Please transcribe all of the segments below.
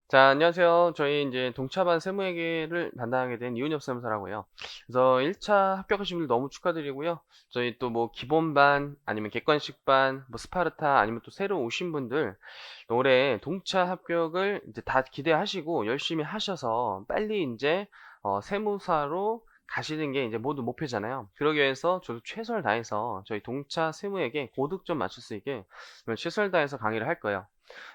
자, 안녕하세요. 저희 이제 동차반 세무회계를 담당하게 된 이은엽 세무사라고요. 그래서 1차 합격하신 분들 너무 축하드리고요. 저희 또 뭐 기본반, 아니면 객관식반, 뭐 스파르타, 아니면 또 새로 오신 분들 올해 동차 합격을 이제 다 기대하시고 열심히 하셔서 빨리 이제 세무사로 가시는 게 이제 모두 목표잖아요. 그러기 위해서 저도 최선을 다해서 저희 동차 세무회계 고득점 맞출 수 있게 최선을 다해서 강의를 할 거예요.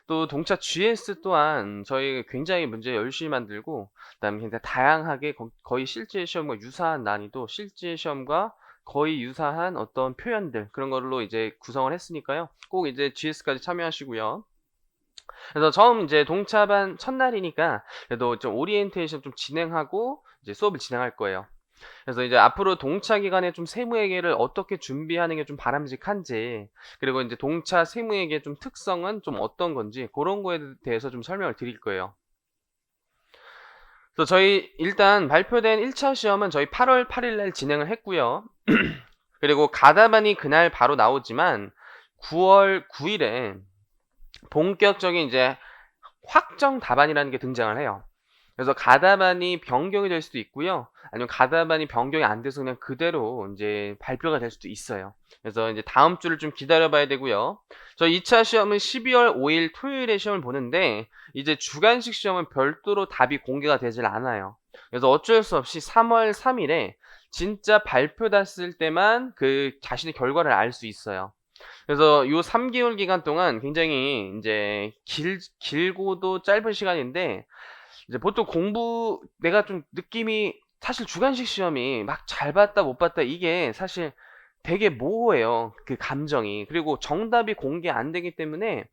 또 동차 GS 또한 저희 굉장히 문제 열심히 만들고, 그다음에 굉장히 다양하게 거의 실제 시험과 유사한 난이도, 실제 시험과 거의 유사한 어떤 표현들, 그런 걸로 이제 구성을 했으니까요. 꼭 이제 GS까지 참여하시고요. 그래서 처음 이제 동차반 첫날이니까 그래도 좀 오리엔테이션 좀 진행하고 이제 수업을 진행할 거예요. 그래서 이제 앞으로 동차 기간에 좀 세무회계를 어떻게 준비하는 게 좀 바람직한지, 그리고 이제 동차 세무회계 좀 특성은 좀 어떤 건지, 그런 거에 대해서 좀 설명을 드릴 거예요. 그래서 저희 일단 발표된 1차 시험은 저희 8월 8일 날 진행을 했고요. 그리고 가다반이 그날 바로 나오지만 9월 9일에 본격적인 이제 확정 답안이라는 게 등장을 해요. 그래서 가다반이 변경이 될 수도 있고요. 아니면 가다반이 변경이 안 돼서 그냥 그대로 이제 발표가 될 수도 있어요. 그래서 이제 다음 주를 좀 기다려 봐야 되고요. 저 2차 시험은 12월 5일 토요일에 시험을 보는데, 이제 주관식 시험은 별도로 답이 공개가 되질 않아요. 그래서 어쩔 수 없이 3월 3일에 진짜 발표 났을 때만 그 자신의 결과를 알 수 있어요. 그래서 요 3개월 기간 동안 굉장히 이제 길고도 짧은 시간인데, 이제 보통 공부 내가 좀 느낌이, 사실 주관식 시험이 막 잘 봤다 못 봤다 이게 사실 되게 모호해요. 그 감정이. 그리고 정답이 공개 안 되기 때문에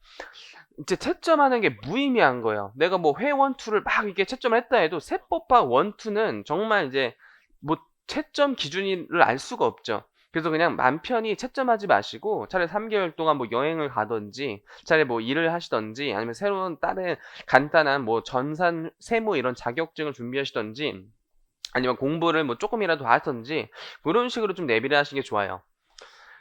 이제 채점하는 게 무의미한 거예요. 내가 뭐 회 원투를 막 이렇게 채점을 했다 해도 세법학 원투는 정말 이제 뭐 채점 기준을 알 수가 없죠. 그래서 그냥 맘 편히 채점하지 마시고 차라리 3개월 동안 뭐 여행을 가든지, 차라리 뭐 일을 하시든지, 아니면 새로운 다른 간단한 뭐 전산 세무 이런 자격증을 준비하시든지, 아니면 공부를 뭐 조금이라도 하든지, 그런 식으로 좀 내비를 하시는 게 좋아요.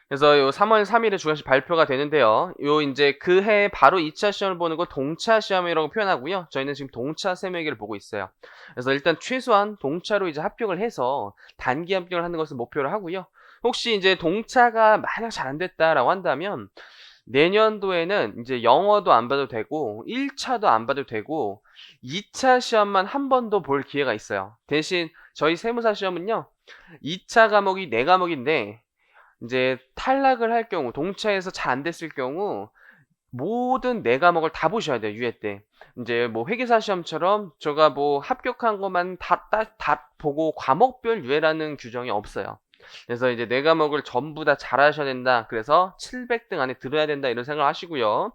그래서 요 3월 3일에 주관식 발표가 되는데요. 요 이제 그 해 바로 2차 시험을 보는 거 동차 시험이라고 표현하고요. 저희는 지금 동차 세무회계를 보고 있어요. 그래서 일단 최소한 동차로 이제 합격을 해서 단기 합격을 하는 것을 목표로 하고요. 혹시 이제 동차가 만약 잘 안 됐다라고 한다면 내년도에는 이제 영어도 안 봐도 되고 1차도 안 봐도 되고 2차 시험만 한 번 더 볼 기회가 있어요. 대신 저희 세무사 시험은요. 2차 과목이 4과목인데 이제 탈락을 할 경우, 동차에서 잘 안 됐을 경우 모든 네 과목을 다 보셔야 돼요, 유예 때. 이제 뭐 회계사 시험처럼 제가 뭐 합격한 것만 다 보고 과목별 유예라는 규정이 없어요. 그래서 이제 네 과목을 전부 다 잘하셔야 된다. 그래서 700등 안에 들어야 된다, 이런 생각을 하시고요.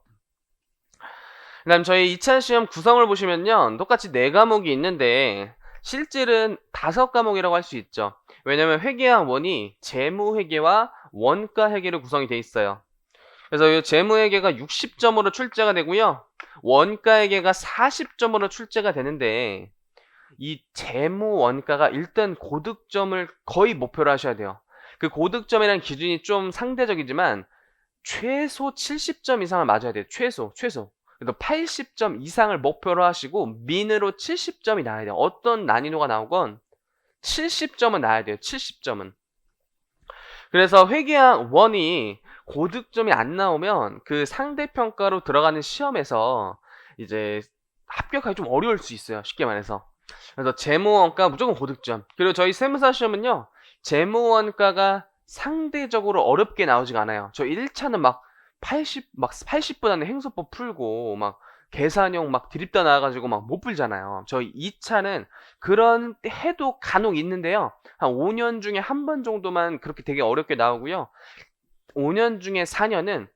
그다음 저희 2차 시험 구성을 보시면요. 똑같이 네 과목이 있는데 실질은 5과목이라고 할 수 있죠. 왜냐면 회계학 원이 재무회계와 원가회계로 구성이 돼 있어요. 그래서 이 재무회계가 60점으로 출제가 되고요. 원가회계가 40점으로 출제가 되는데, 이 재무 원가가 일단 고득점을 거의 목표로 하셔야 돼요. 그 고득점이라는 기준이 좀 상대적이지만 최소 70점 이상을 맞아야 돼요. 최소. 그래도 80점 이상을 목표로 하시고 민으로 70점이 나와야 돼요. 어떤 난이도가 나오건 70점은 나와야 돼요. 70점은. 그래서 회계학 원이 고득점이 안 나오면 그 상대평가로 들어가는 시험에서 이제 합격하기 좀 어려울 수 있어요. 쉽게 말해서. 그래서 재무원가 무조건 고득점. 그리고 저희 세무사 시험은요. 재무원가가 상대적으로 어렵게 나오지가 않아요. 저 1차는 막 80분 안에 행소법 풀고 막 계산형 막 드립다 나와가지고 막 못 풀잖아요. 저희 2차는 그런 해도 간혹 있는데요. 한 5년 중에 한 번 정도만 그렇게 되게 어렵게 나오고요. 5년 중에 4년은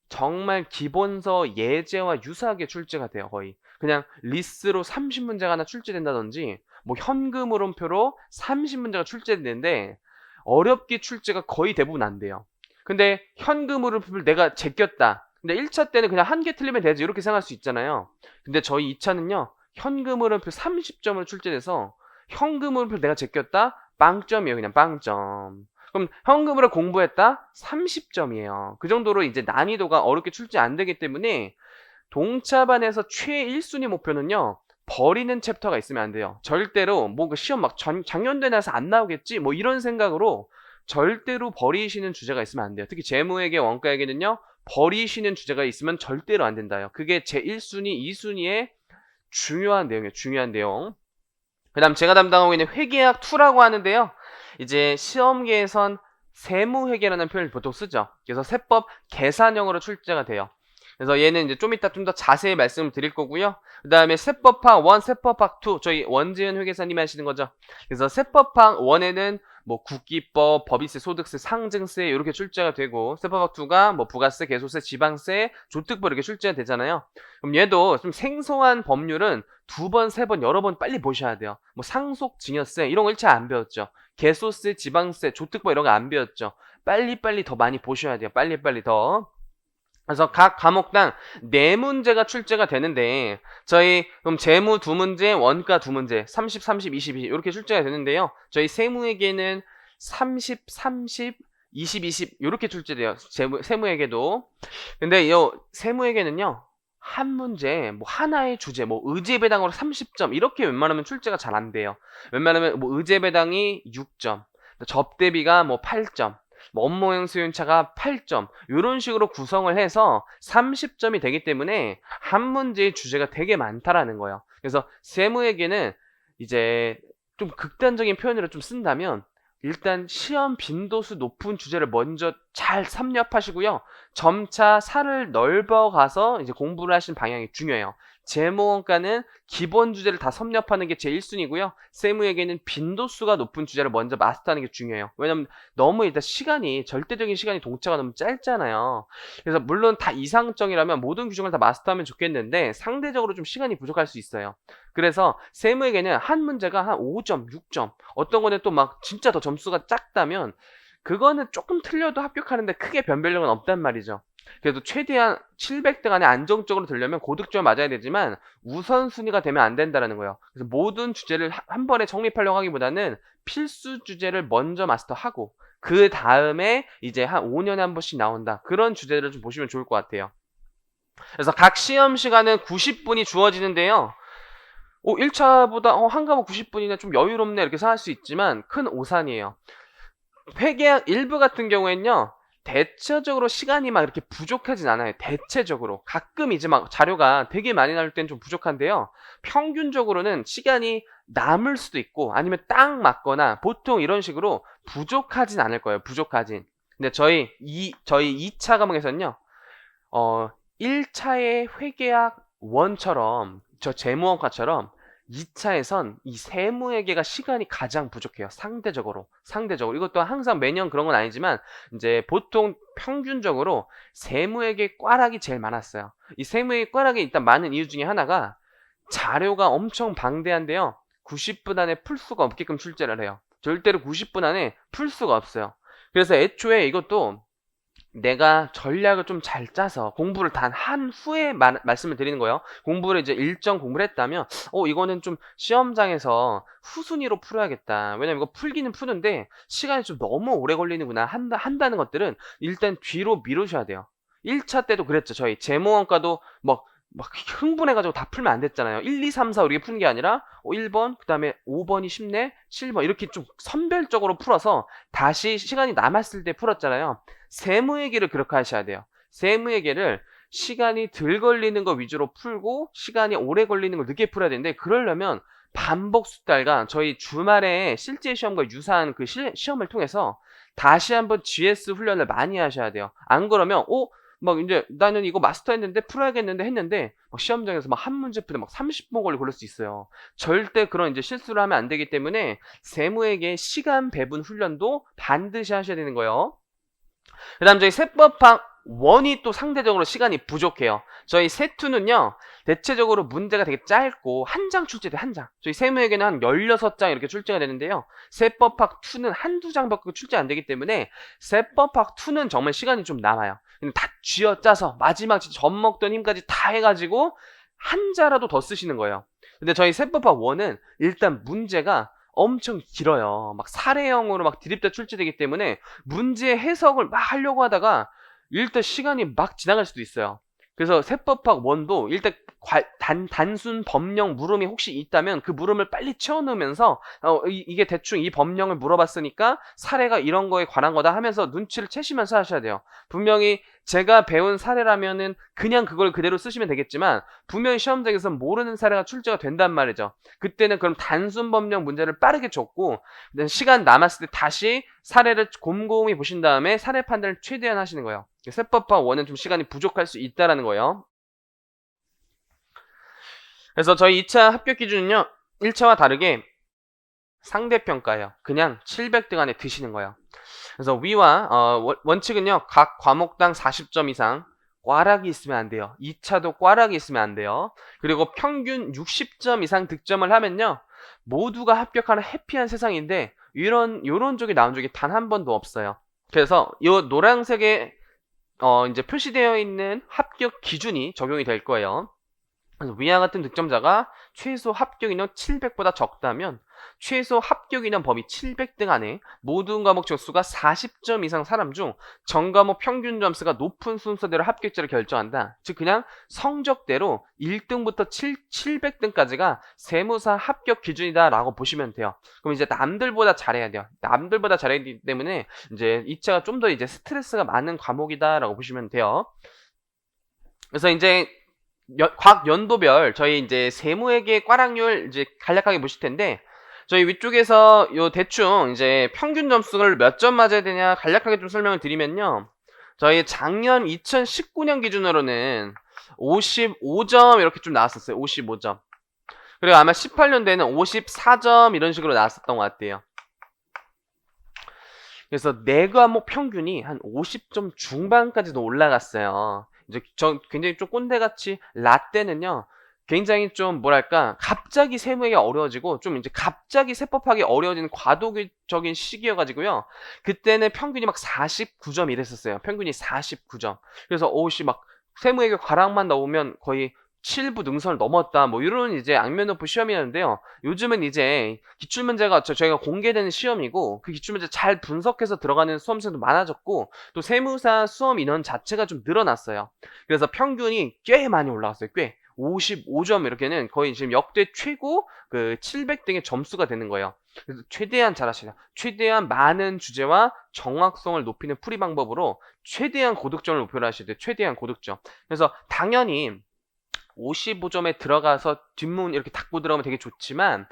정말 기본서 예제와 유사하게 출제가 돼요. 거의 그냥 리스로 30문제가 하나 출제된다든지, 뭐 현금 흐름표로 30문제가 출제되는데 어렵게 출제가 거의 대부분 안 돼요. 근데 현금 흐름표를 내가 제꼈다. 근데 1차 때는 그냥 한 개 틀리면 되지, 이렇게 생각할 수 있잖아요. 근데 저희 2차는요. 현금 흐름표 30점으로 출제돼서 현금 흐름표 내가 제꼈다? 빵점이에요. 그냥 빵점. 그럼 현금으로 공부했다? 30점이에요. 그 정도로 이제 난이도가 어렵게 출제 안 되기 때문에 동차반에서 최 1순위 목표는요. 버리는 챕터가 있으면 안 돼요. 절대로 뭐 그 시험 막 작년도에 나서 안 나오겠지 뭐 이런 생각으로 절대로 버리시는 주제가 있으면 안 돼요. 특히 재무회계, 원가회계는요. 버리시는 주제가 있으면 절대로 안 된다요. 그게 제 1순위, 2순위의 중요한 내용이에요. 중요한 내용. 그다음 제가 담당하고 있는 회계학 2라고 하는데요. 이제 시험계에선 세무회계라는 표현을 보통 쓰죠. 그래서 세법 계산형으로 출제가 돼요. 그래서 얘는 이제 좀 이따 좀 더 자세히 말씀을 드릴 거고요. 그 다음에 세법학 1, 세법학 2, 저희 원지은 회계사님이 하시는 거죠. 그래서 세법학 1에는 뭐 국기법, 법인세, 소득세, 상증세 이렇게 출제가 되고 세법학 2가 뭐 부가세, 개소세, 지방세, 조특법 이렇게 출제가 되잖아요. 그럼 얘도 좀 생소한 법률은 2번, 3번, 여러 번 빨리 보셔야 돼요. 뭐 상속, 증여세 이런 거 1차 안 배웠죠. 개소세, 지방세, 조특법 이런 거 안 배웠죠. 빨리빨리 더 많이 보셔야 돼요. 빨리빨리 더. 그래서 각 과목당 4문제가 출제가 되는데 저희 그럼 재무 2문제, 원가 2문제, 30, 30, 20, 20 이렇게 출제가 되는데요. 저희 세무회계는 30, 30, 20, 20 이렇게 출제돼요. 세무회계도. 근데 이 세무회계는요. 한 문제, 뭐 하나의 주제, 뭐 의제배당으로 30점 이렇게 웬만하면 출제가 잘 안 돼요. 웬만하면 뭐 의제배당이 6점, 접대비가 뭐 8점, 뭐 업무형 수연차가 8점 이런 식으로 구성을 해서 30점이 되기 때문에 한 문제의 주제가 되게 많다라는 거예요. 그래서 세무회계는 이제 좀 극단적인 표현으로 좀 쓴다면 일단 시험 빈도수 높은 주제를 먼저 잘 섭렵하시고요. 점차 살을 넓어가서 이제 공부를 하시는 방향이 중요해요. 재무원가는 기본 주제를 다 섭렵하는 게 제 1순위고요. 세무에게는 빈도수가 높은 주제를 먼저 마스터하는 게 중요해요. 왜냐면 너무 일단 시간이 절대적인 시간이 동차가 너무 짧잖아요. 그래서 물론 다 이상적이라면 모든 규정을 다 마스터하면 좋겠는데 상대적으로 좀 시간이 부족할 수 있어요. 그래서 세무에게는 한 문제가 한 5점, 6점 어떤 거는 또 막 진짜 더 점수가 작다면 그거는 조금 틀려도 합격하는데 크게 변별력은 없단 말이죠. 그래도 최대한 700등 안에 안정적으로 들려면 고득점을 맞아야 되지만 우선순위가 되면 안 된다는 거예요. 그래서 모든 주제를 한 번에 정립하려고 하기보다는 필수 주제를 먼저 마스터하고 그 다음에 이제 한 5년에 한 번씩 나온다. 그런 주제를 좀 보시면 좋을 것 같아요. 그래서 각 시험 시간은 90분이 주어지는데요. 1차보다 한 과목 90분이나 좀 여유롭네 이렇게 생각할 수 있지만 큰 오산이에요. 회계학 1부 같은 경우에는요. 대체적으로 시간이 막 이렇게 부족하진 않아요. 대체적으로. 가끔 이제 막 자료가 되게 많이 나올 땐 좀 부족한데요. 평균적으로는 시간이 남을 수도 있고 아니면 딱 맞거나 보통 이런 식으로 부족하진 않을 거예요. 부족하진. 근데 저희 2차 과목에서는요. 1차의 회계학 1처럼 저 재무원과처럼 2차에선 이 세무회계가 시간이 가장 부족해요. 상대적으로. 이것도 항상 매년 그런 건 아니지만 이제 보통 평균적으로 세무회계 꽈락이 제일 많았어요. 이 세무회계 꽈락이 일단 많은 이유 중에 하나가 자료가 엄청 방대한데요. 90분 안에 풀 수가 없게끔 출제를 해요. 절대로 90분 안에 풀 수가 없어요. 그래서 애초에 이것도 내가 전략을 좀 잘 짜서 공부를 단 한 후에 말씀을 드리는 거예요. 공부를 이제 일정 공부를 했다면 이거는 좀 시험장에서 후순위로 풀어야겠다. 왜냐면 이거 풀기는 푸는데 시간이 좀 너무 오래 걸리는구나 한다는 것들은 일단 뒤로 미루셔야 돼요. 1차 때도 그랬죠. 저희 재무원과도 막 흥분해가지고 다 풀면 안 됐잖아요. 1, 2, 3, 4 이렇게 푸는 게 아니라 1번, 그 다음에 5번이 쉽네, 7번 이렇게 좀 선별적으로 풀어서 다시 시간이 남았을 때 풀었잖아요. 세무회계를 그렇게 하셔야 돼요. 세무회계를 시간이 덜 걸리는 거 위주로 풀고 시간이 오래 걸리는 걸 늦게 풀어야 되는데 그러려면 반복 숙달과 저희 주말에 실제 시험과 유사한 그 시험을 통해서 다시 한번 GS 훈련을 많이 하셔야 돼요. 안 그러면 막 이제 나는 이거 마스터했는데 풀어야겠는데 했는데 막 시험장에서 막 한 문제 푸는데 막 30분 걸리고 그럴 수 있어요. 절대 그런 이제 실수를 하면 안 되기 때문에 세무회계 시간 배분 훈련도 반드시 하셔야 되는 거예요. 그 다음 저희 세법학 1이 또 상대적으로 시간이 부족해요. 저희 세투는요 대체적으로 문제가 되게 짧고 한 장 출제돼. 한 장. 저희 세무에게는 한 16장 이렇게 출제가 되는데요. 세법학 2는 한두 장밖에 출제 안 되기 때문에 세법학 2는 정말 시간이 좀 남아요. 다 쥐어짜서 마지막 진짜 젖먹던 힘까지 다 해가지고 한자라도 더 쓰시는 거예요. 근데 저희 세법학 1은 일단 문제가 엄청 길어요. 막 사례형으로 막 드립다 출제되기 때문에 문제 해석을 막 하려고 하다가 일단 시간이 막 지나갈 수도 있어요. 그래서 세법학 원도 일단 단순 법령 물음이 혹시 있다면 그 물음을 빨리 채워넣으면서 이게 대충 이 법령을 물어봤으니까 사례가 이런 거에 관한 거다 하면서 눈치를 채시면서 하셔야 돼요. 분명히 제가 배운 사례라면은 그냥 그걸 그대로 쓰시면 되겠지만 분명히 시험장에서 모르는 사례가 출제가 된단 말이죠. 그때는 그럼 단순 법령 문제를 빠르게 줬고 시간 남았을 때 다시 사례를 곰곰이 보신 다음에 사례 판단을 최대한 하시는 거예요. 세법학 원은 좀 시간이 부족할 수 있다라는 거예요. 그래서 저희 2차 합격 기준은요, 1차와 다르게 상대평가예요. 그냥 700등 안에 드시는 거예요. 그래서 위와 원칙은요, 각 과목당 40점 이상, 꽈락이 있으면 안 돼요. 2차도 꽈락이 있으면 안 돼요. 그리고 평균 60점 이상 득점을 하면요, 모두가 합격하는 해피한 세상인데 요런 쪽이 나온 적이 단 한 번도 없어요. 그래서 이 노란색에 이제 표시되어 있는 합격 기준이 적용이 될 거예요. 그래서 위와 같은 득점자가 최소 합격 인원 700보다 적다면 최소 합격 인원 범위 700등 안에 모든 과목 점수가 40점 이상 사람 중 전 과목 평균 점수가 높은 순서대로 합격자를 결정한다. 즉 그냥 성적대로 1등부터 700등까지가 세무사 합격 기준이다라고 보시면 돼요. 그럼 이제 남들보다 잘해야 돼요. 남들보다 잘해야 되기 때문에 이제 2차가 좀 더 이제 스트레스가 많은 과목이다라고 보시면 돼요. 그래서 이제 각 연도별 저희 이제 세무회계 꽈락률 이제 간략하게 보실 텐데 저희 위쪽에서 요 대충 이제 평균 점수를 몇 점 맞아야 되냐 간략하게 좀 설명을 드리면요. 저희 작년 2019년 기준으로는 55점 이렇게 좀 나왔었어요. 55점. 그리고 아마 18년도에는 54점 이런 식으로 나왔었던 것 같아요. 그래서 4과목 평균이 한 50점 중반까지도 올라갔어요. 이제 저 굉장히 좀 꼰대같이 라떼는요. 굉장히 좀 뭐랄까 갑자기 세무하기 어려워지고 좀 이제 갑자기 세법하기 어려워지는 과도기적인 시기여가지고요. 그때는 평균이 막 49점 이랬었어요. 평균이 49점. 그래서 오씨 막 세무회계 과락만 나오면 거의 7부 능선을 넘었다 뭐 이런 이제 악면 높은 시험이었는데요. 요즘은 이제 기출문제가 저희가 공개되는 시험이고 그 기출문제 잘 분석해서 들어가는 수험생도 많아졌고 또 세무사 수험 인원 자체가 좀 늘어났어요. 그래서 평균이 꽤 많이 올라왔어요. 꽤 55점 이렇게는 거의 지금 역대 최고 그 700등의 점수가 되는 거예요. 그래서 최대한 잘하시라. 최대한 많은 주제와 정확성을 높이는 풀이 방법으로 최대한 고득점을 목표로 하셔야 돼요. 최대한 고득점. 그래서 당연히 55점에 들어가서 뒷문 이렇게 닫고 들어가면 되게 좋지만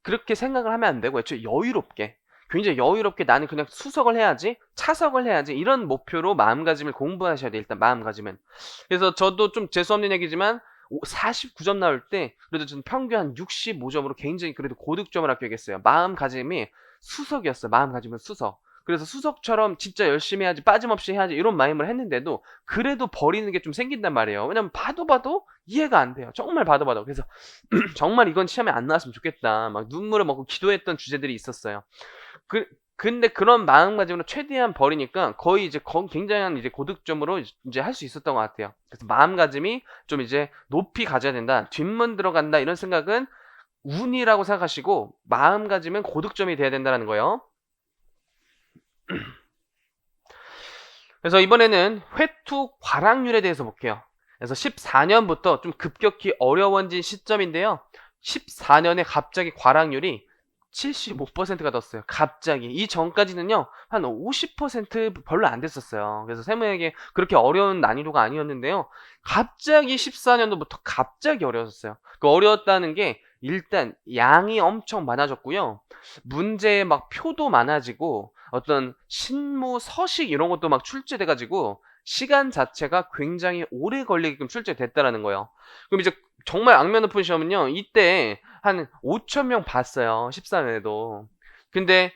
그렇게 생각을 하면 안 되고 애초에 여유롭게 굉장히 여유롭게 나는 그냥 수석을 해야지 차석을 해야지 이런 목표로 마음가짐을 공부하셔야 돼요. 일단 마음가짐은. 그래서 저도 좀 재수없는 얘기지만 49점 나올 때 그래도 저는 평균 한 65점으로 굉장히 그래도 고득점을 합격했어요. 마음가짐이 수석이었어요. 마음가짐은 수석. 그래서 수석처럼 진짜 열심히 해야지 빠짐없이 해야지 이런 마음을 했는데도 그래도 버리는 게 좀 생긴단 말이에요. 왜냐면 봐도 이해가 안 돼요. 정말 봐도 그래서 정말 이건 시험에 안 나왔으면 좋겠다. 막 눈물을 먹고 기도했던 주제들이 있었어요. 근데 그런 마음가짐으로 최대한 버리니까 거의 이제 굉장한 이제 고득점으로 이제 할 수 있었던 것 같아요. 그래서 마음가짐이 좀 이제 높이 가져야 된다. 뒷문 들어간다. 이런 생각은 운이라고 생각하시고 마음가짐은 고득점이 돼야 된다는 거예요. 그래서 이번에는 회투 과락률에 대해서 볼게요. 그래서 14년부터 좀 급격히 어려워진 시점인데요. 14년에 갑자기 과락률이 75%가 떴어요. 갑자기. 이 전까지는요, 한 50% 별로 안 됐었어요. 그래서 세무에게 그렇게 어려운 난이도가 아니었는데요. 갑자기 14년도부터 갑자기 어려웠어요. 그 어려웠다는 게 일단 양이 엄청 많아졌고요. 문제의 막 표도 많아지고 어떤 신무 서식 이런 것도 막 출제돼가지고 시간 자체가 굉장히 오래 걸리게끔 출제됐다라는 거예요. 그럼 이제 정말 악면 높은 시험은요. 이때 한 5,000명 봤어요. 14년에도. 근데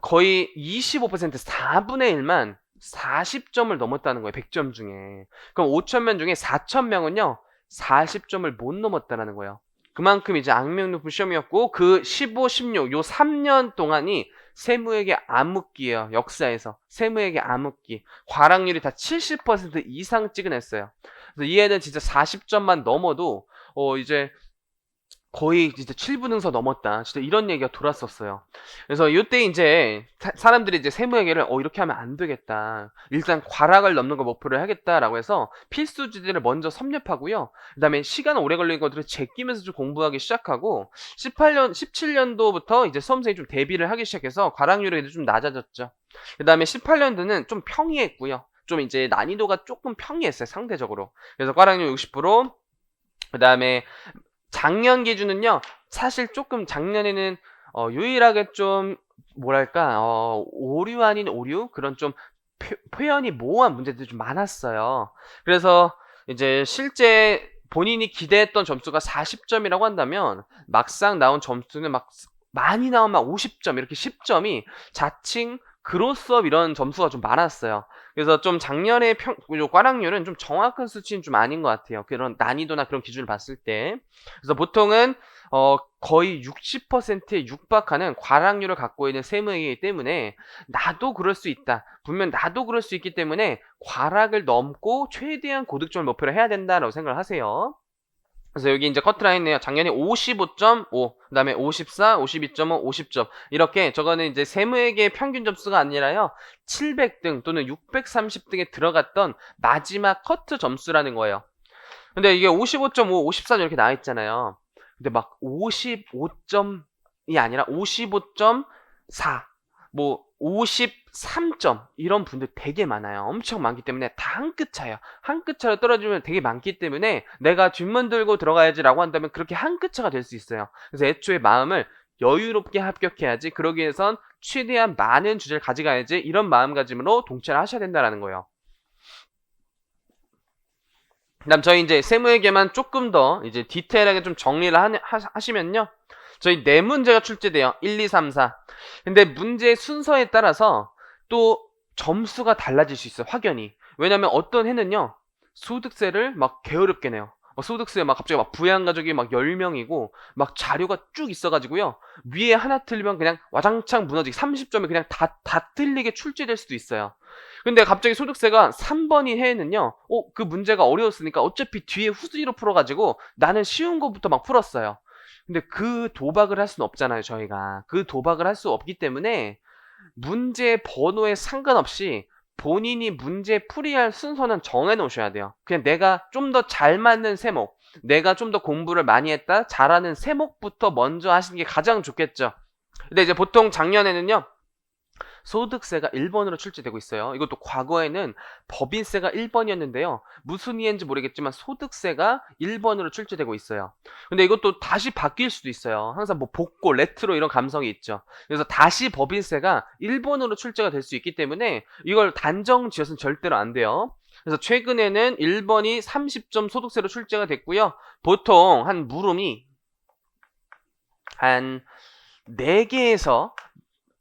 거의 25% 4분의 1만 40점을 넘었다는 거예요. 100점 중에. 그럼 5,000명 중에 4,000명은요. 40점을 못 넘었다는 거예요. 그만큼 이제 악명 높은 시험이었고 그 15, 16, 요 3년 동안이 세무회계 암흑기예요. 역사에서. 세무회계 암흑기. 과락률이 다 70% 이상 찍어냈어요. 그래서 이 애는 진짜 40점만 넘어도 이제 거의 진짜 7분응서 넘었다. 진짜 이런 얘기가 돌았었어요. 그래서 이때 이제 사람들이 이제 세무회계를 이렇게 하면 안 되겠다. 일단 과락을 넘는 걸 목표로 하겠다라고 해서 필수지들을 먼저 섭렵하고요. 그다음에 시간 오래 걸리는 것들을 제끼면서 좀 공부하기 시작하고 17년도부터 이제 수험생이 좀 대비를 하기 시작해서 과락률이 좀 낮아졌죠. 그다음에 18년도는 좀 평이했고요. 좀 이제 난이도가 조금 평이했어요, 상대적으로. 그래서 과락률 60%, 그다음에 작년 기준은요, 사실 조금 작년에는 유일하게 좀 뭐랄까 오류 아닌 오류, 그런 좀 표현이 모호한 문제들이 좀 많았어요. 그래서 이제 실제 본인이 기대했던 점수가 40점이라고 한다면 막상 나온 점수는 막 많이 나오면 막 50점, 이렇게 10점이 자칭 그로수업 이런 점수가 좀 많았어요. 그래서 좀 작년에 과락률은 좀 정확한 수치는 좀 아닌 것 같아요. 그런 난이도나 그런 기준을 봤을 때. 그래서 보통은 거의 60%에 육박하는 과락률을 갖고 있는 세무이기 때문에 나도 그럴 수 있다. 분명 나도 그럴 수 있기 때문에 과락을 넘고 최대한 고득점을 목표로 해야 된다라고 생각을 하세요. 그래서 여기 이제 커트라인이네요. 작년에 55.5, 그 다음에 54, 52.5, 50점. 이렇게 저거는 이제 세무회계 평균 점수가 아니라요. 700등 또는 630등에 들어갔던 마지막 커트 점수라는 거예요. 근데 이게 55.5, 54점 이렇게 나와 있잖아요. 근데 막 55점이 아니라 55.4, 뭐 53점 이런 분들 되게 많아요. 엄청 많기 때문에 다 한 끗 차예요. 한 끗 차로 떨어지면 되게 많기 때문에 내가 뒷문 들고 들어가야지라고 한다면 그렇게 한 끗 차가 될 수 있어요. 그래서 애초에 마음을 여유롭게 합격해야지, 그러기 위해선 최대한 많은 주제를 가져가야지, 이런 마음가짐으로 동참을 하셔야 된다는 거예요. 그다음 저희 이제 세무회계만 조금 더 이제 디테일하게 좀 정리를 하시면요. 저희 4문제가 출제돼요. 1, 2, 3, 4. 근데 문제 순서에 따라서 또 점수가 달라질 수 있어요. 확연히. 왜냐면 어떤 해는요, 소득세를 막 게으릅게 내요. 소득세 막 갑자기 막 부양가족이 막 10명이고 막 자료가 쭉 있어가지고요. 위에 하나 틀리면 그냥 와장창 무너지게 30점이 그냥 다 틀리게 출제될 수도 있어요. 근데 갑자기 소득세가 3번인 해에는요, 그 문제가 어려웠으니까 어차피 뒤에 후순위로 풀어가지고 나는 쉬운 거부터 막 풀었어요. 근데 그 도박을 할 수는 없잖아요, 저희가. 그 도박을 할 수 없기 때문에 문제 번호에 상관없이 본인이 문제 풀이할 순서는 정해 놓으셔야 돼요. 그냥 내가 좀 더 잘 맞는 세목, 내가 좀 더 공부를 많이 했다, 잘하는 세목부터 먼저 하시는 게 가장 좋겠죠. 근데 이제 보통 작년에는요, 소득세가 1번으로 출제되고 있어요. 이것도 과거에는 법인세가 1번이었는데요. 무슨 이유인지 모르겠지만 소득세가 1번으로 출제되고 있어요. 근데 이것도 다시 바뀔 수도 있어요. 항상 뭐 복고, 레트로 이런 감성이 있죠. 그래서 다시 법인세가 1번으로 출제가 될 수 있기 때문에 이걸 단정 지어서는 절대로 안 돼요. 그래서 최근에는 1번이 30점 소득세로 출제가 됐고요. 보통 한 물음이 한 4개에서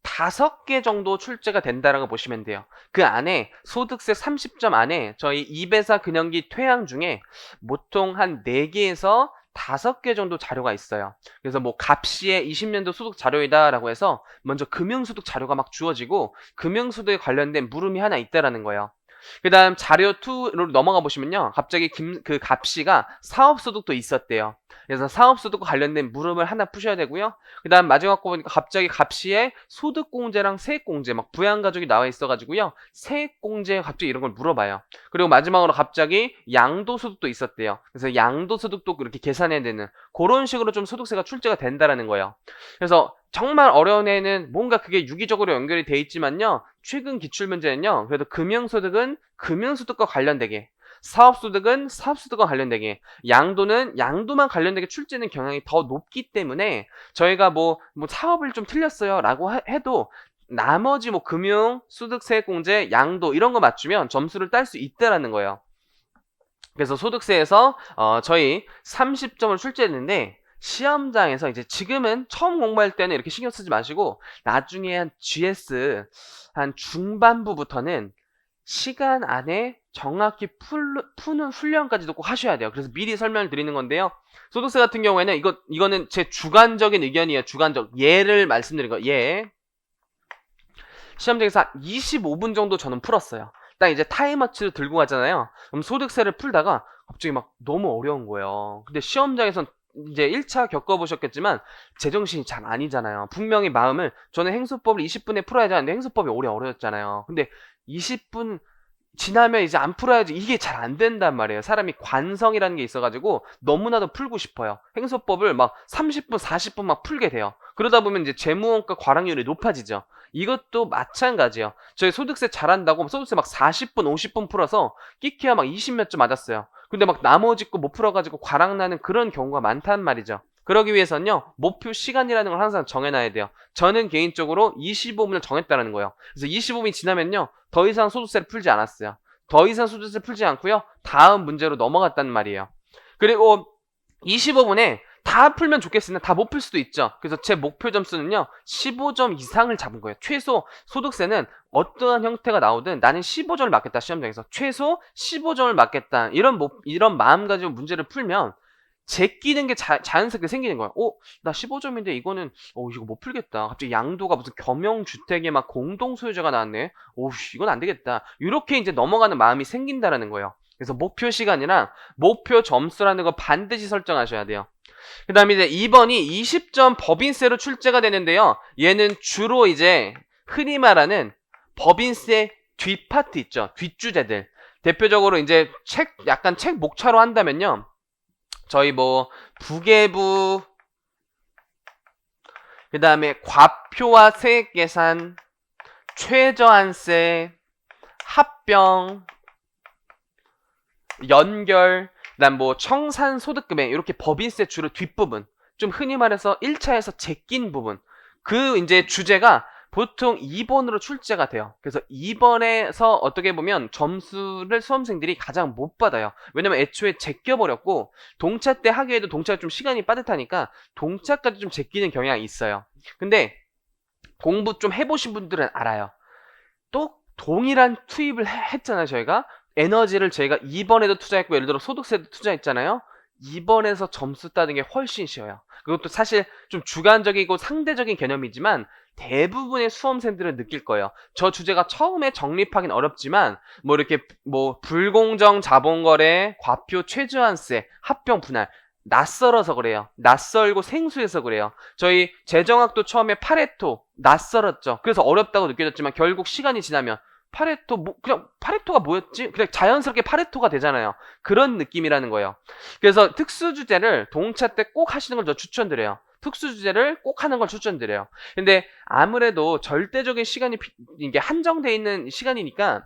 5개 정도 출제가 된다라고 보시면 돼요. 그 안에 소득세 30점 안에 저희 2배사 근영기 퇴항 중에 보통 한 4개에서 5개 정도 자료가 있어요. 그래서 뭐 갑시의 20년도 소득 자료이다라고 해서 먼저 금융소득 자료가 막 주어지고 금융소득에 관련된 물음이 하나 있다라는 거예요. 그 다음 자료 2로 넘어가 보시면요, 갑자기 그 갑시가 사업소득도 있었대요. 그래서 사업소득과 관련된 물음을 하나 푸셔야 되고요. 그 다음 마지막 거 보니까 갑자기 갑시에 소득공제랑 세액공제, 막 부양가족이 나와 있어가지고요, 세액공제 갑자기 이런 걸 물어봐요. 그리고 마지막으로 갑자기 양도소득도 있었대요. 그래서 양도소득도 그렇게 계산해야 되는 그런 식으로 좀 소득세가 출제가 된다라는 거예요. 그래서 정말 어려운 애는 뭔가 그게 유기적으로 연결이 돼 있지만요, 최근 기출문제는요, 그래도 금융소득은 금융소득과 관련되게, 사업소득은 사업소득과 관련되게, 양도는 양도만 관련되게 출제는 경향이 더 높기 때문에 저희가 뭐 사업을 좀 틀렸어요 라고 해도 나머지 뭐 금융, 소득세액공제, 양도 이런 거 맞추면 점수를 딸 수 있다라는 거예요. 그래서 소득세에서 저희 30점을 출제했는데, 시험장에서 이제 지금은 처음 공부할 때는 이렇게 신경 쓰지 마시고 나중에 한 GS 한 중반부부터는 시간 안에 정확히 푸는 훈련까지도 꼭 하셔야 돼요. 그래서 미리 설명을 드리는 건데요. 소득세 같은 경우에는 이거는 제 주관적인 의견이에요. 주관적. 예를 말씀드린 거예요. 예. 시험장에서 한 25분 정도 저는 풀었어요. 딱 이제 타임워치를 들고 가잖아요. 그럼 소득세를 풀다가 갑자기 막 너무 어려운 거예요. 근데 시험장에선 이제 1차 겪어보셨겠지만 제정신이 잘 아니잖아요. 분명히 마음을 저는 행소법을 20분에 풀어야지 하는데 행소법이 오래 어려웠잖아요. 근데 20분 지나면 이제 안 풀어야지 이게 잘 안 된단 말이에요. 사람이 관성이라는 게 있어가지고 너무나도 풀고 싶어요. 행소법을 막 30분, 40분 막 풀게 돼요. 그러다 보면 이제 재무원가 과락률이 높아지죠. 이것도 마찬가지예요. 저희 소득세 잘한다고 소득세 막 40분, 50분 풀어서 끼케야 막 20몇 점 맞았어요. 근데 막 나머지 거 못 풀어가지고 과락나는 그런 경우가 많단 말이죠. 그러기 위해서는요, 목표 시간이라는 걸 항상 정해놔야 돼요. 저는 개인적으로 25분을 정했다는 거예요. 그래서 25분이 지나면요, 더 이상 소득세를 풀지 않았어요. 더 이상 소득세를 풀지 않고요, 다음 문제로 넘어갔단 말이에요. 그리고 25분에 다 풀면 좋겠으나 다 못 풀 수도 있죠. 그래서 제 목표 점수는요, 15점 이상을 잡은 거예요. 최소 소득세는 어떠한 형태가 나오든 나는 15점을 맞겠다. 시험장에서 최소 15점을 맞겠다. 이런 마음 가지고 문제를 풀면 제끼는 게 자연스럽게 생기는 거야. 나 15점인데 이거는 이거 못 풀겠다. 갑자기 양도가 무슨 겸용주택에 막 공동소유자가 나왔네. 이건 안 되겠다. 이렇게 이제 넘어가는 마음이 생긴다라는 거예요. 그래서 목표 시간이랑 목표 점수라는 거 반드시 설정하셔야 돼요. 그 다음에 이제 2번이 20점 법인세로 출제가 되는데요. 얘는 주로 이제 흔히 말하는 법인세 뒷파트 있죠. 뒷주제들. 대표적으로 이제 약간 책 목차로 한다면요. 저희 뭐 부계부, 그 다음에 과표와 세액계산, 최저한세, 합병, 연결, 그다음 뭐 청산소득금액 이렇게 법인세 주로 뒷부분, 좀 흔히 말해서 1차에서 제낀 부분, 그 이제 주제가 보통 2번으로 출제가 돼요. 그래서 2번에서 어떻게 보면 점수를 수험생들이 가장 못 받아요. 왜냐면 애초에 제껴버렸고 동차 때 하기에도 동차가 좀 시간이 빠듯하니까 동차까지 좀 제끼는 경향이 있어요. 근데 공부 좀 해보신 분들은 알아요. 또 동일한 투입을 했잖아요. 저희가 에너지를 저희가 2번에도 투자했고 예를 들어 소득세도 투자했잖아요. 2번에서 점수 따는 게 훨씬 쉬워요. 그것도 사실 좀 주관적이고 상대적인 개념이지만 대부분의 수험생들은 느낄 거예요. 저 주제가 처음에 정립하긴 어렵지만 뭐 이렇게 뭐 불공정 자본거래, 과표 최저한세, 합병 분할 낯설어서 그래요. 낯설고 생소해서 그래요. 저희 재정학도 처음에 파레토 낯설었죠. 그래서 어렵다고 느껴졌지만 결국 시간이 지나면 그냥 파레토가 뭐였지? 그냥 자연스럽게 파레토가 되잖아요. 그런 느낌이라는 거예요. 그래서 특수주제를 동차 때 꼭 하시는 걸 저 추천드려요. 특수주제를 꼭 하는 걸 추천드려요. 근데 아무래도 절대적인 시간이 이게 한정되어 있는 시간이니까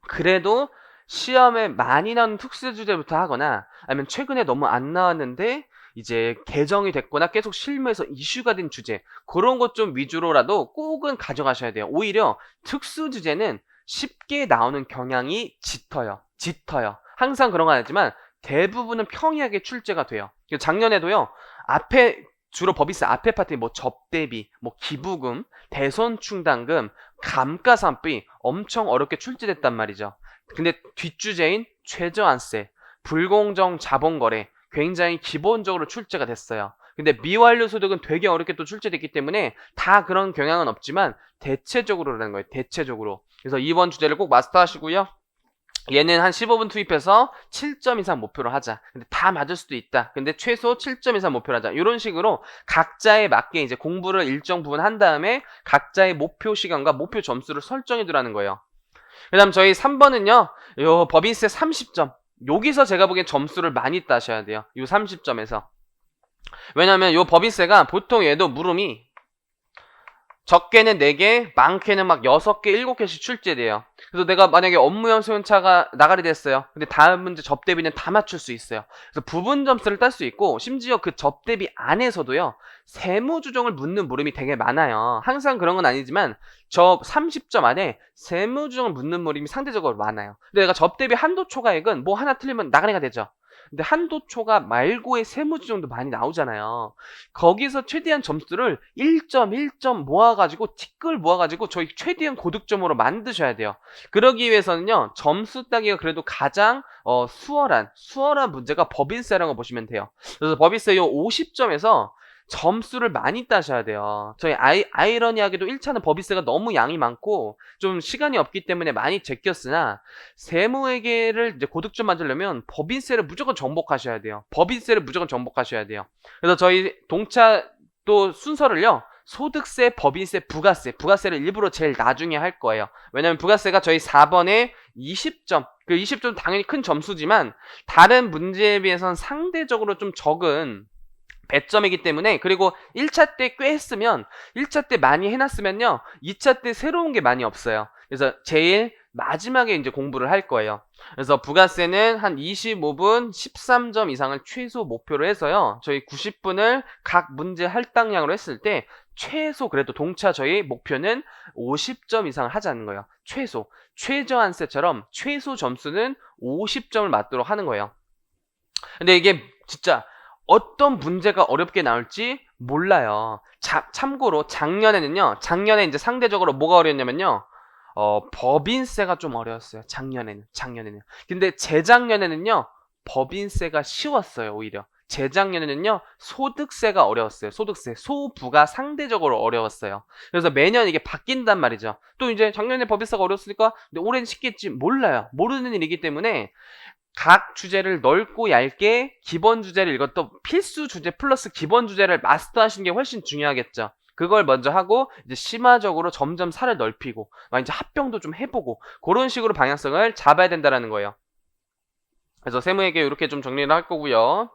그래도 시험에 많이 나오는 특수주제부터 하거나 아니면 최근에 너무 안 나왔는데 이제 개정이 됐거나 계속 실무에서 이슈가 된 주제 그런 것 좀 위주로라도 꼭은 가져가셔야 돼요. 오히려 특수주제는 쉽게 나오는 경향이 짙어요. 항상 그런 건 아니지만 대부분은 평이하게 출제가 돼요. 작년에도요. 앞에 주로 법인세 앞에 파트에 뭐 접대비, 뭐 기부금, 대손충당금, 감가상각비 엄청 어렵게 출제됐단 말이죠. 근데 뒷주제인 최저한세, 불공정 자본거래 굉장히 기본적으로 출제가 됐어요. 근데 미완료 소득은 되게 어렵게 또 출제됐기 때문에 다 그런 경향은 없지만 대체적으로라는 거예요. 대체적으로. 그래서 이번 주제를 꼭 마스터하시고요. 얘는 한 15분 투입해서 7점 이상 목표로 하자. 근데 다 맞을 수도 있다. 근데 최소 7점 이상 목표로 하자. 이런 식으로 각자에 맞게 이제 공부를 일정 부분 한 다음에 각자의 목표 시간과 목표 점수를 설정해 두라는 거예요. 그 다음 저희 3번은요. 요 법인세 30점. 여기서 제가 보기엔 점수를 많이 따셔야 돼요. 요 30점에서. 왜냐면 요 법인세가 보통 얘도 물음이 적게는 4개, 많게는 막 6개, 7개씩 출제돼요. 그래서 내가 만약에 업무형 소형차가 나가리 됐어요. 근데 다음 문제 접대비는 다 맞출 수 있어요. 그래서 부분 점수를 딸 수 있고 심지어 그 접대비 안에서도요. 세무조정을 묻는 물음이 되게 많아요. 항상 그런 건 아니지만 저 30점 안에 세무조정을 묻는 물음이 상대적으로 많아요. 근데 내가 접대비 한도 초과액은 뭐 하나 틀리면 나가리가 되죠. 근데 한도 초과 말고의 세무조정도 많이 나오잖아요. 거기서 최대한 점수를 1점, 1점 모아가지고 티끌 모아가지고 저희 최대한 고득점으로 만드셔야 돼요. 그러기 위해서는요. 점수 따기가 그래도 가장 수월한 문제가 법인세라는 거 보시면 돼요. 그래서 법인세 요 50점에서 점수를 많이 따셔야 돼요. 저희 아이러니하게도 1차는 법인세가 너무 양이 많고 좀 시간이 없기 때문에 많이 제꼈으나 세무회계를 이제 고득점 맞으려면 법인세를 무조건 정복하셔야 돼요. 법인세를 무조건 정복하셔야 돼요. 그래서 저희 동차 또 순서를요. 소득세, 법인세, 부가세를 일부러 제일 나중에 할 거예요. 왜냐면 부가세가 저희 4번에 20점, 그 20점 당연히 큰 점수지만 다른 문제에 비해서는 상대적으로 좀 적은 배점이기 때문에, 그리고 1차 때 꽤 했으면 1차 때 많이 해놨으면요 2차 때 새로운 게 많이 없어요. 그래서 제일 마지막에 이제 공부를 할 거예요. 그래서 부가세는 한 25분 13점 이상을 최소 목표로 해서요 저희 90분을 각 문제 할당량으로 했을 때 최소, 그래도 동차 저희 목표는 50점 이상을 하자는 거예요. 최저한세처럼 최소 점수는 50점을 맞도록 하는 거예요. 근데 이게 진짜 어떤 문제가 어렵게 나올지 몰라요. 참고로 작년에 이제 상대적으로 뭐가 어려웠냐면요. 법인세가 좀 어려웠어요. 작년에는. 근데 재작년에는요. 법인세가 쉬웠어요, 오히려. 재작년에는요. 소득세가 어려웠어요. 소부가 상대적으로 어려웠어요. 그래서 매년 이게 바뀐단 말이죠. 또 이제 작년에 법인세가 어려웠으니까 근데 올해는 쉽겠지? 몰라요. 모르는 일이기 때문에 각 주제를 넓고 얇게 기본 주제를 읽었던 필수 주제 플러스 기본 주제를 마스터하시는 게 훨씬 중요하겠죠. 그걸 먼저 하고 이제 심화적으로 점점 살을 넓히고 막 이제 합병도 좀 해보고 그런 식으로 방향성을 잡아야 된다라는 거예요. 그래서 세무회계 이렇게 좀 정리를 할 거고요.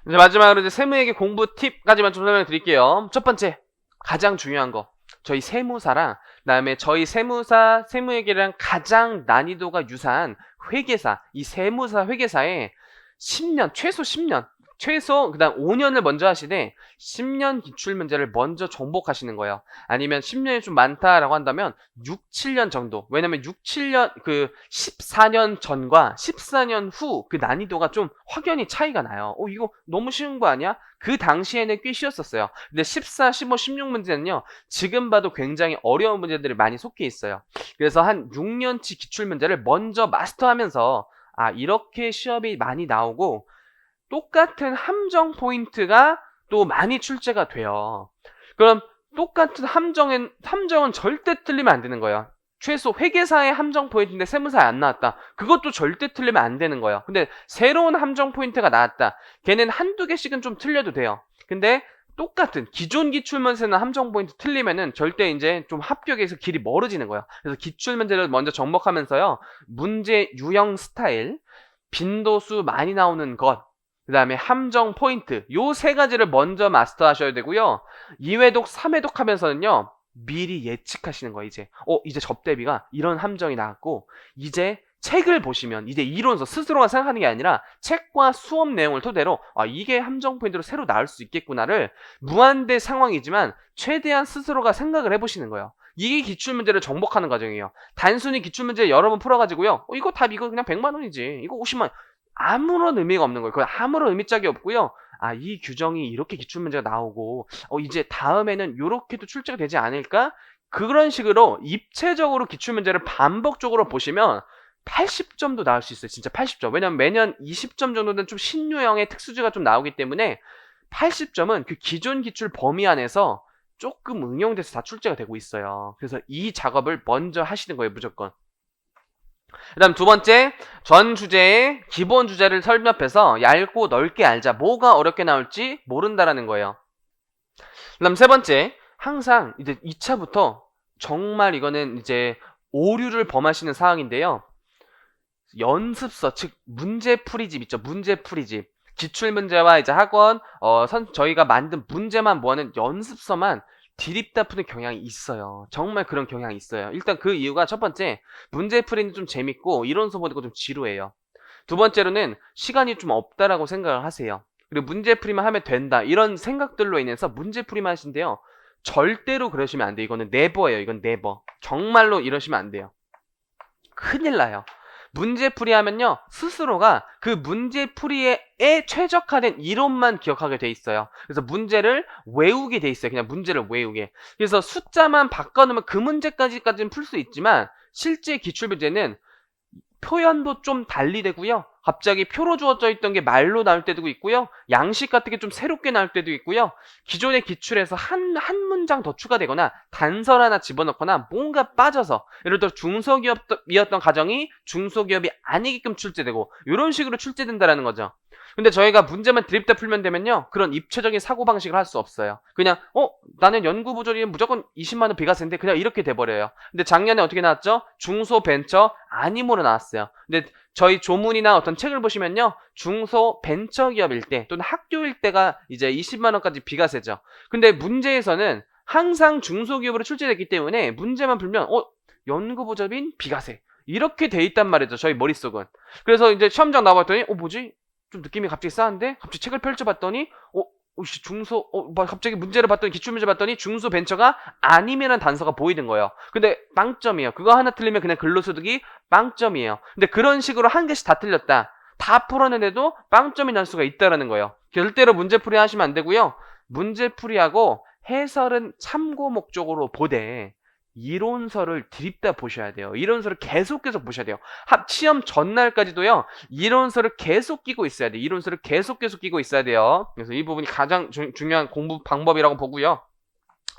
이제 마지막으로 이제 세무회계 공부 팁까지만 좀 설명을 드릴게요. 첫 번째, 가장 중요한 거. 저희 세무사랑 그다음에 저희 세무회계랑 가장 난이도가 유사한 회계사, 이 세무사 회계사에 10년, 최소 그다음 5년을 먼저 하시되 10년 기출 문제를 먼저 정복하시는 거예요. 아니면 10년이 좀 많다라고 한다면 6, 7년 정도. 왜냐면 6, 7년 그 14년 전과 14년 후 그 난이도가 좀 확연히 차이가 나요. 이거 너무 쉬운 거 아니야? 그 당시에는 꽤 쉬웠었어요. 근데 14, 15, 16문제는요. 지금 봐도 굉장히 어려운 문제들이 많이 속해 있어요. 그래서 한 6년치 기출 문제를 먼저 마스터하면서 이렇게 시험이 많이 나오고 똑같은 함정 포인트가 또 많이 출제가 돼요. 그럼 똑같은 함정은 절대 틀리면 안 되는 거예요. 최소 회계사의 함정 포인트인데 세무사에 안 나왔다. 그것도 절대 틀리면 안 되는 거예요. 근데 새로운 함정 포인트가 나왔다. 걔는 한두 개씩은 좀 틀려도 돼요. 근데 똑같은 기존 기출문제는 함정 포인트 틀리면은 절대 이제 좀 합격에서 길이 멀어지는 거예요. 그래서 기출문제를 먼저 정복하면서요. 문제 유형 스타일, 빈도수 많이 나오는 것, 그 다음에 함정 포인트, 요 세 가지를 먼저 마스터하셔야 되고요. 2회독, 3회독 하면서는요. 미리 예측하시는 거예요. 이제 접대비가 이런 함정이 나왔고 이제 책을 보시면 이제 이론서 스스로가 생각하는 게 아니라 책과 수업 내용을 토대로 이게 함정 포인트로 새로 나올 수 있겠구나를 무한대 상황이지만 최대한 스스로가 생각을 해보시는 거예요. 이게 기출문제를 정복하는 과정이에요. 단순히 기출문제 여러 번 풀어가지고요. 이거 답 이거 그냥 100만 원이지. 이거 50만 원. 아무런 의미가 없는 거예요. 아무런 의미짝이 없고요. 이 규정이 이렇게 기출문제가 나오고 이제 다음에는 이렇게도 출제가 되지 않을까? 그런 식으로 입체적으로 기출문제를 반복적으로 보시면 80점도 나올 수 있어요. 진짜 80점. 왜냐면 매년 20점 정도는 좀 신유형의 특수지가 좀 나오기 때문에 80점은 그 기존 기출 범위 안에서 조금 응용돼서 다 출제가 되고 있어요. 그래서 이 작업을 먼저 하시는 거예요. 무조건. 그 다음 두 번째, 전 주제의 기본 주제를 설명해서 얇고 넓게 알자. 뭐가 어렵게 나올지 모른다라는 거예요. 그 다음 세 번째, 항상 이제 2차부터 정말 이거는 이제 오류를 범하시는 사항인데요. 연습서, 즉 문제풀이집 있죠. 문제풀이집. 기출문제와 이제 학원, 저희가 만든 문제만 모아낸 연습서만 디립다 푸는 경향이 있어요. 정말 그런 경향이 있어요. 일단 그 이유가 첫 번째, 문제풀이는 좀 재밌고 이론서 보는 거 좀 지루해요. 두 번째로는 시간이 좀 없다라고 생각을 하세요. 그리고 문제풀이만 하면 된다 이런 생각들로 인해서 문제풀이만 하신대요. 절대로 그러시면 안 돼요. 이거는 네버예요. 이건 네버. 정말로 이러시면 안 돼요. 큰일 나요. 문제풀이 하면요 스스로가 그 문제풀이에 최적화된 이론만 기억하게 돼 있어요. 그래서 문제를 외우게 돼 있어요. 그냥 문제를 외우게. 그래서 숫자만 바꿔놓으면 그 문제까지는 풀 수 있지만 실제 기출문제는 표현도 좀 달리 되고요. 갑자기 표로 주어져 있던 게 말로 나올 때도 있고요. 양식 같은 게 좀 새롭게 나올 때도 있고요. 기존의 기출에서 한 문장 더 추가되거나 단서 하나 집어넣거나 뭔가 빠져서 예를 들어 중소기업이었던 가정이 중소기업이 아니게끔 출제되고 이런 식으로 출제된다라는 거죠. 근데 저희가 문제만 드립다 풀면 되면요. 그런 입체적인 사고방식을 할 수 없어요. 그냥 나는 연구부조리는 무조건 20만 원 비과세인데 그냥 이렇게 돼버려요. 근데 작년에 어떻게 나왔죠? 중소벤처 아니모로 나왔어요. 근데 저희 조문이나 어떤 책을 보시면요. 중소벤처기업일 때 또는 학교일 때가 이제 20만 원까지 비과세죠. 근데 문제에서는 항상 중소기업으로 출제됐기 때문에 문제만 풀면 연구부조리는 비과세 이렇게 돼 있단 말이죠. 저희 머릿속은. 그래서 이제 시험장 나와봤더니 뭐지? 좀 느낌이 갑자기 싸한데? 갑자기 책을 펼쳐봤더니 갑자기 문제를 봤더니 기출문제 봤더니 중소벤처가 아니면은 단서가 보이는 거예요. 근데 빵점이에요. 그거 하나 틀리면 그냥 근로소득이 빵점이에요. 근데 그런 식으로 한 개씩 다 틀렸다. 다 풀었는데도 빵점이 날 수가 있다라는 거예요. 절대로 문제풀이 하시면 안 되고요. 문제풀이하고 해설은 참고 목적으로 보되 이론서를 드립다 보셔야 돼요. 이론서를 계속 보셔야 돼요. 시험 전날까지도요. 이론서를 계속 끼고 있어야 돼요. 이론서를 계속 끼고 있어야 돼요. 그래서 이 부분이 가장 중요한 공부 방법이라고 보고요.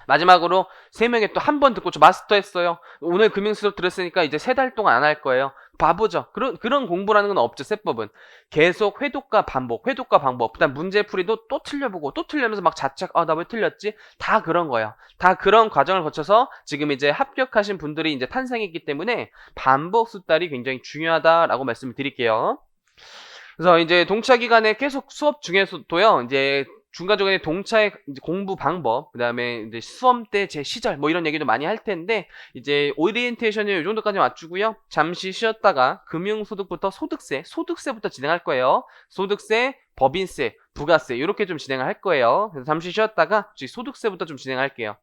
마지막으로 3명이 또 한 번 듣고 저 마스터했어요. 오늘 금융 수업 들었으니까 이제 3달 동안 안 할 거예요. 바보죠. 그런 공부라는 건 없죠. 세법은 계속 회독과 반복, 그다음 문제풀이도 또 틀려보고 또 틀리면서 막 자책, 나 왜 틀렸지? 다 그런 거예요. 다 그런 과정을 거쳐서 지금 이제 합격하신 분들이 이제 탄생했기 때문에 반복 수달이 굉장히 중요하다라고 말씀을 드릴게요. 그래서 이제 동차 기간에 계속 수업 중에서도요. 이제 중간중간에 동차의 공부 방법, 그 다음에 이제 수험 때 제 시절, 이런 얘기도 많이 할 텐데, 이제 오리엔테이션을 이 정도까지 맞추고요. 잠시 쉬었다가 금융소득부터 소득세부터 진행할 거예요. 소득세, 법인세, 부가세, 이렇게 좀 진행을 할 거예요. 그래서 잠시 쉬었다가 소득세부터 좀 진행할게요.